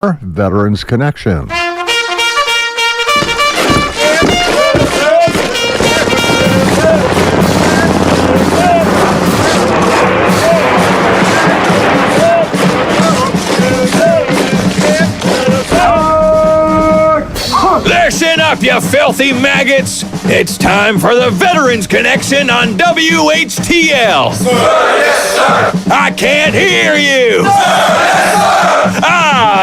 Veterans Connection. Listen up, you filthy maggots! It's time for the Veterans Connection on WHTL. Sir, yes, sir. I can't hear you. Sir, yes, sir.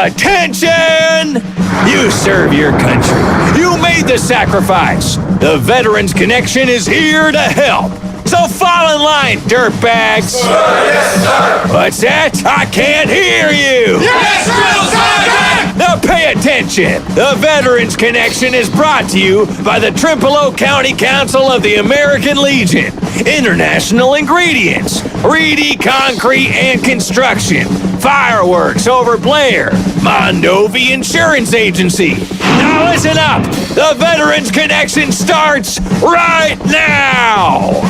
Attention! You serve your country. You made the sacrifice. The Veterans Connection is here to help. So fall in line, dirtbags. Sir, yes, sir. What's that? I can't hear you. Yes, sir. Now pay attention. The Veterans Connection is brought to you by the Trempealeau County Council of the American Legion, International Ingredients, Reedy Concrete and Construction, Fireworks over Blair, Mondovi Insurance Agency. Now listen up. The Veterans Connection starts right now.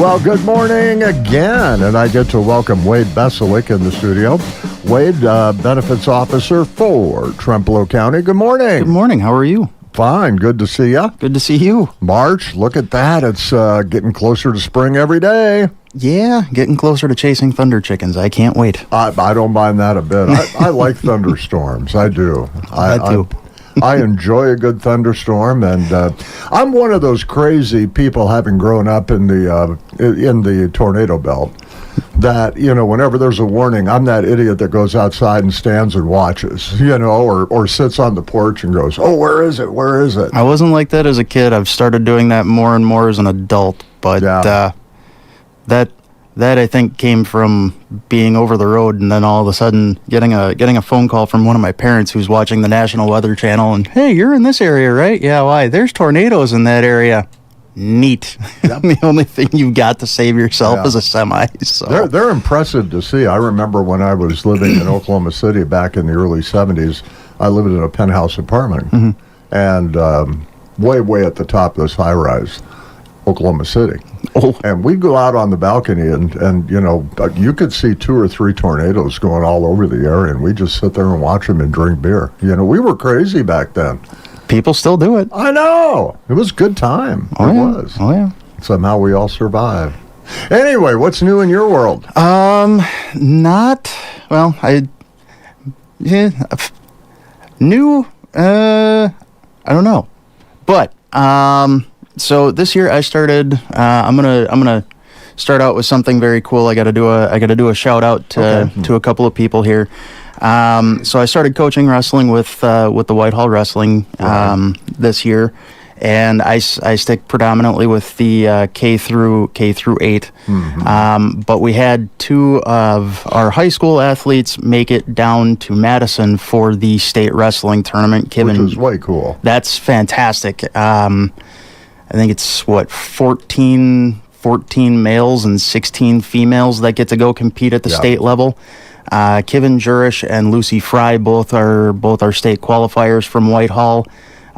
Well, good morning again, and I get to welcome Wade Behselich in the studio. Wade, Benefits Officer for Trempealeau County. Good morning. Good morning. How are you? Fine. Good to see you. Good to see you. March, look at that. It's getting closer to spring every day. Yeah, getting closer to chasing thunder chickens. I can't wait. I don't mind that a bit. I like thunderstorms. I do. I do. I enjoy a good thunderstorm, and I'm one of those crazy people, having grown up in the tornado belt, that, whenever there's a warning, I'm that idiot that goes outside and stands and watches, or sits on the porch and goes, oh, where is it? Where is it? I wasn't like that as a kid. I've started doing that more and more as an adult, but yeah. That I think came from being over the road, and then all of a sudden getting a phone call from one of my parents who's watching the National Weather Channel, and hey, you're in this area, right? Yeah, why? There's tornadoes in that area. Neat. Yep. The only thing you've got to save yourself is a semi. So. They're impressive to see. I remember when I was living in Oklahoma City back in the early 70s, I lived in a penthouse apartment, and way at the top of this high-rise, Oklahoma City. Oh. And we'd go out on the balcony, and you could see 2 or 3 tornadoes going all over the area, and we just sit there and watch them and drink beer. We were crazy back then. People still do it. I know. It was a good time. It was. Oh, yeah. Somehow we all survived. Anyway, what's new in your world? New, I don't know. But, so this year I started, I'm gonna start out with something very cool. I gotta do a shout out to a couple of people here. So I started coaching wrestling with the Whitehall Wrestling this year, and I stick predominantly with the K through 8. But we had 2 of our high school athletes make it down to Madison for the state wrestling tournament. Which is way cool. That's fantastic. I think it's 14 males and 16 females that get to go compete at the state level. Kevin Jurish and Lucy Fry both are state qualifiers from Whitehall.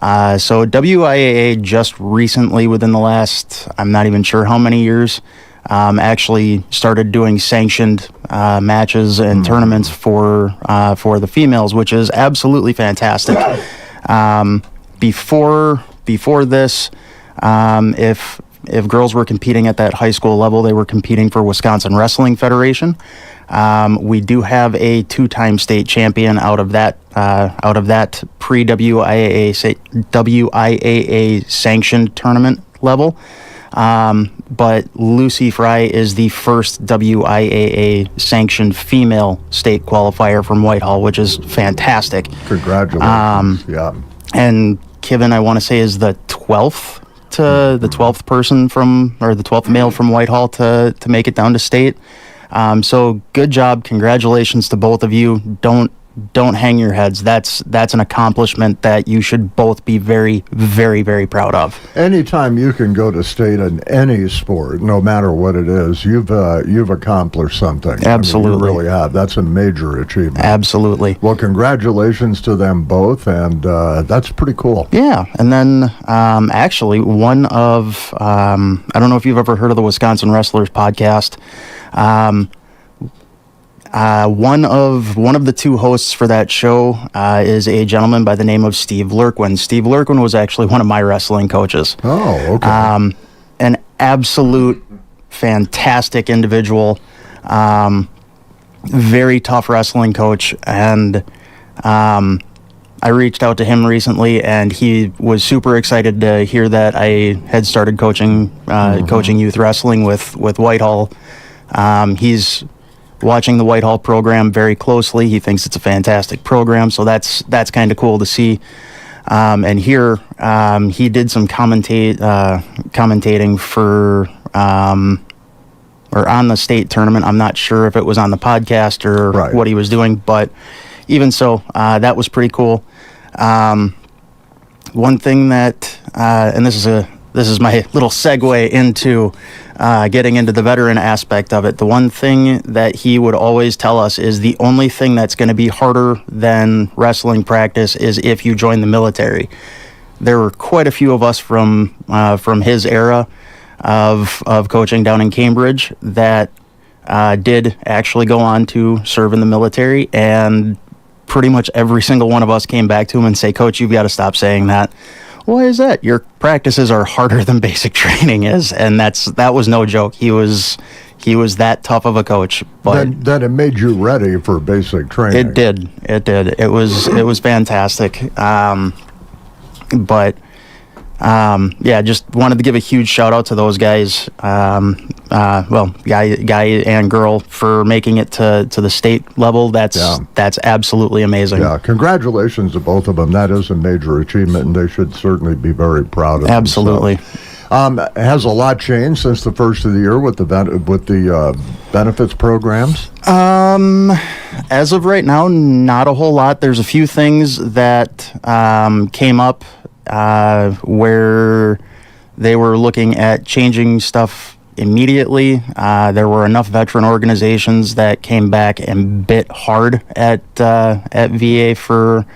So WIAA just recently, within the last, I'm not even sure how many years, actually started doing sanctioned matches and tournaments for the females, which is absolutely fantastic. Before this, if girls were competing at that high school level, they were competing for Wisconsin Wrestling Federation. We do have a 2-time state champion out of that pre-WIAA sanctioned tournament level. But Lucy Fry is the first WIAA sanctioned female state qualifier from Whitehall, which is fantastic. Congratulations. And Kevin, I want to say, is the 12th person the 12th male from Whitehall to make it down to state. So good job. Congratulations to both of you. Don't hang your heads. That's an accomplishment that you should both be very, very, very proud of. Anytime you can go to state in any sport, no matter what it is, you've accomplished something. Absolutely. You really have. That's a major achievement. Absolutely. Well, congratulations to them both, and that's pretty cool. Yeah, and then actually one of, I don't know if you've ever heard of the Wisconsin Wrestlers podcast. One of the two hosts for that show is a gentleman by the name of Steve Lurkwin. Steve Lurkwin was actually one of my wrestling coaches. Oh, okay. An absolute fantastic individual, very tough wrestling coach, and I reached out to him recently, and he was super excited to hear that I had started coaching youth wrestling with Whitehall. He's watching the Whitehall program very closely. He thinks it's a fantastic program, so that's kind of cool to see. And here, he did some commentating for or on the state tournament. I'm not sure if it was on the podcast or what he was doing, but even so, that was pretty cool. One thing that, and this is my little segue into getting into the veteran aspect of it. The one thing that he would always tell us is the only thing that's going to be harder than wrestling practice is if you join the military. There were quite a few of us from his era of coaching down in Cambridge that did actually go on to serve in the military, and pretty much every single one of us came back to him and say, "Coach, you've got to stop saying that." "Why is that?" "Your practices are harder than basic training is," and that was no joke. He was that tough of a coach. But that it made you ready for basic training. It did. It was fantastic. Just wanted to give a huge shout out to those guys. Guy and girl for making it to the state level. That's absolutely amazing. Yeah, congratulations to both of them. That is a major achievement, and they should certainly be very proud of absolutely. themselves. Has a lot changed since the first of the year with the benefits programs? As of right now, not a whole lot. There's a few things that came up where they were looking at changing stuff immediately. There were enough veteran organizations that came back and bit hard at VA for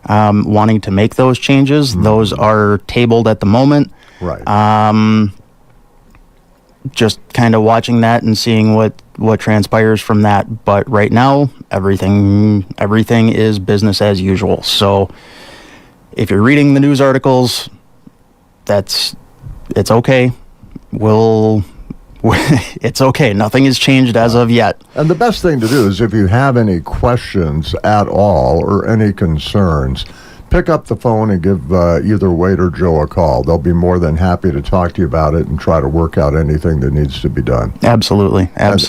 wanting to make those changes. Mm-hmm. Those are tabled at the moment. Right. Just kind of watching that and seeing what transpires from that. But right now, everything is business as usual. So if you're reading the news articles, it's okay. It's okay. Nothing has changed as of yet. And the best thing to do is if you have any questions at all or any concerns, pick up the phone and give either Wade or Joe a call. They'll be more than happy to talk to you about it and try to work out anything that needs to be done. Absolutely. And,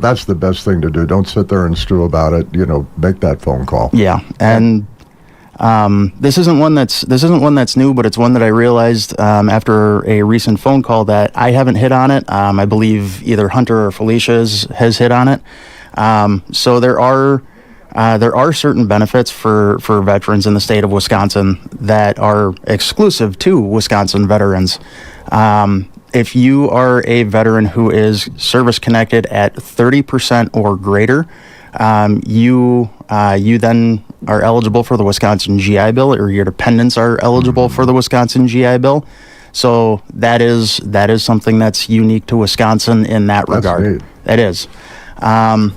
that's the best thing to do. Don't sit there and stew about it. Make that phone call. Yeah, and this isn't one that's new, but it's one that I realized after a recent phone call that I haven't hit on it. I believe either Hunter or Felicia has hit on it. So there are certain benefits for veterans in the state of Wisconsin that are exclusive to Wisconsin veterans. If you are a veteran who is service connected at 30% or greater, you then are eligible for the Wisconsin GI Bill, or your dependents are eligible for the Wisconsin GI Bill. So that is something that's unique to Wisconsin in that regard. Neat. That is. And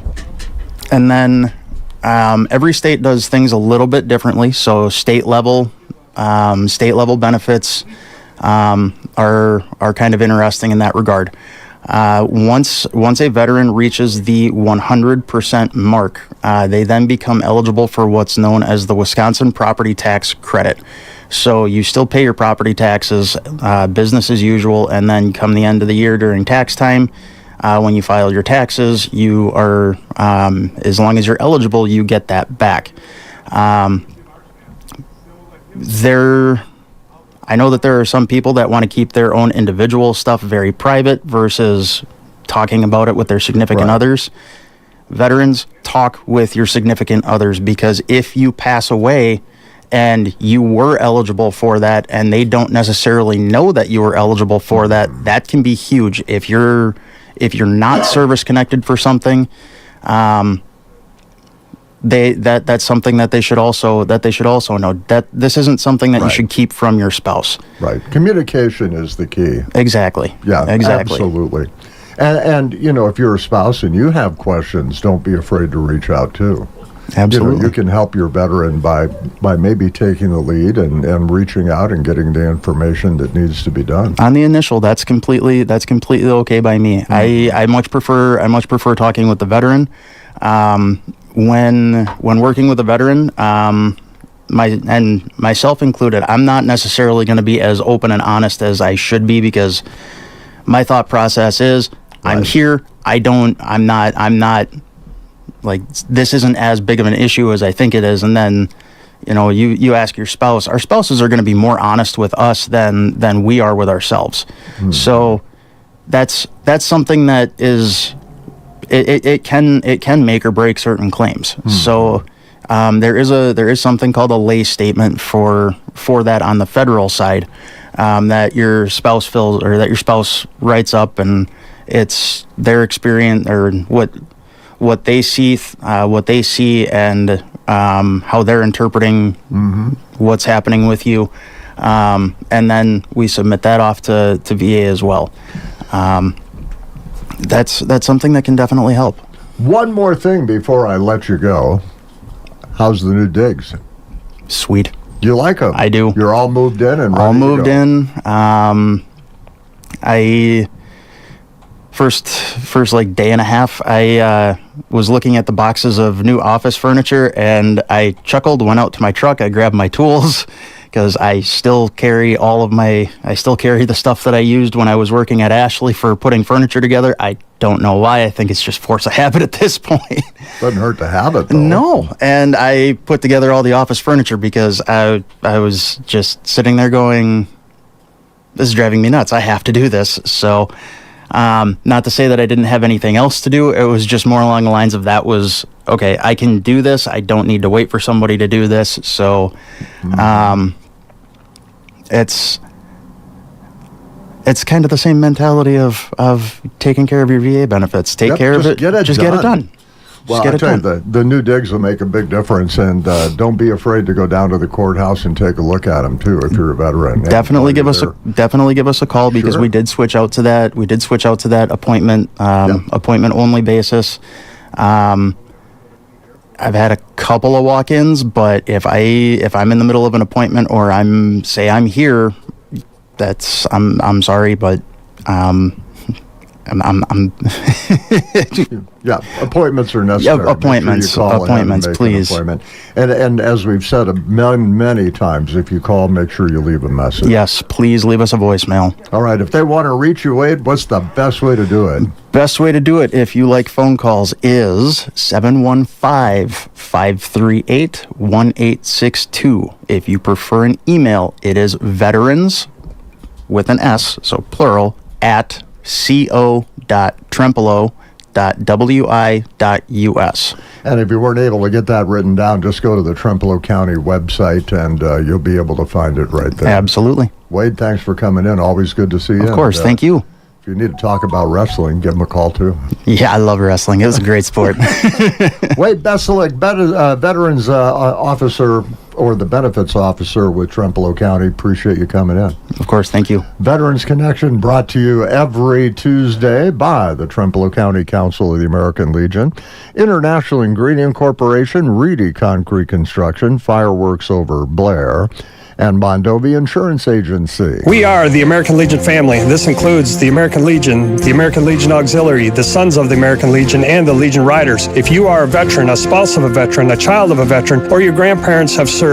then every state does things a little bit differently. So state level benefits are kind of interesting in that regard. Once a veteran reaches the 100% mark, they then become eligible for what's known as the Wisconsin Property Tax Credit. So you still pay your property taxes, business as usual, and then come the end of the year during tax time, when you file your taxes, you are, as long as you're eligible, you get that back. I know that there are some people that want to keep their own individual stuff very private versus talking about it with their significant others. Veterans, talk with your significant others, because if you pass away and you were eligible for that and they don't necessarily know that you were eligible for that, that can be huge. If you're not service connected for something, that's something that they should also know, that this isn't something that you should keep from your spouse. Right. Communication is the key. Exactly. Yeah, exactly. Absolutely. And if you're a spouse and you have questions, don't be afraid to reach out too. Absolutely. You can help your veteran by maybe taking the lead and reaching out and getting the information that needs to be done. On the initial, that's completely okay by me. I much prefer talking with the veteran. When working with a veteran, myself included, I'm not necessarily going to be as open and honest as I should be, because my thought process is, I'm here. I'm not like, this isn't as big of an issue as I think it is. And then, you ask your spouse. Our spouses are going to be more honest with us than we are with ourselves. So that's something that is, it can make or break certain claims. So there is something called a lay statement for that on the federal side, that your spouse fills, or that your spouse writes up, and it's their experience, or what they see, and how they're interpreting what's happening with you, and then we submit that off to VA as well. That's something that can definitely help. One more thing before I let you go. How's the new digs? Sweet. You like them? I do. You're all moved in and ready all moved to go. in. I first like day and a half, I was looking at the boxes of new office furniture, and I chuckled, went out to my truck, I grabbed my tools, because I still carry the stuff that I used when I was working at Ashley for putting furniture together. I don't know why. I think it's just force of habit at this point. Doesn't hurt to have it, though. No. And I put together all the office furniture because I was just sitting there going, this is driving me nuts. I have to do this. So, not to say that I didn't have anything else to do. It was just more along the lines of, that was, okay, I can do this. I don't need to wait for somebody to do this. So, it's kind of the same mentality of taking care of your VA benefits. Take care of it. Just get it done. Well, I tell you, the new digs will make a big difference, and don't be afraid to go down to the courthouse and take a look at them too if you're a veteran. Definitely give us a call, because we did switch out to that. We did switch out to that appointment only basis. I've had a couple of walk-ins, but if I'm in the middle of an appointment, or I'm here, I'm sorry, but I'm yeah, appointments are necessary. Yeah, appointments, please. And as we've said many times, if you call, make sure you leave a message. Yes, please leave us a voicemail. All right, if they want to reach you, Wade, what's the best way to do it? Best way to do it, if you like phone calls, is 715-538-1862. If you prefer an email, it is veterans, with an S, so plural, at co.trempealeau.wi.us. And if you weren't able to get that written down, just go to the Trempealeau County website, and you'll be able to find it right there. Absolutely. Wade, thanks for coming in. Always good to see you. Of course. Thank you. If you need to talk about wrestling, give him a call, too. Yeah, I love wrestling. It was a great sport. Wade Behselich, Veterans Officer, or the Benefits Officer with Trempealeau County. Appreciate you coming in. Of course. Thank you. Veterans Connection brought to you every Tuesday by the Trempealeau County Council of the American Legion, International Ingredient Corporation, Reedy Concrete Construction, Fireworks Over Blair, and Mondovi Insurance Agency. We are the American Legion family. This includes the American Legion Auxiliary, the Sons of the American Legion, and the Legion Riders. If you are a veteran, a spouse of a veteran, a child of a veteran, or your grandparents have served,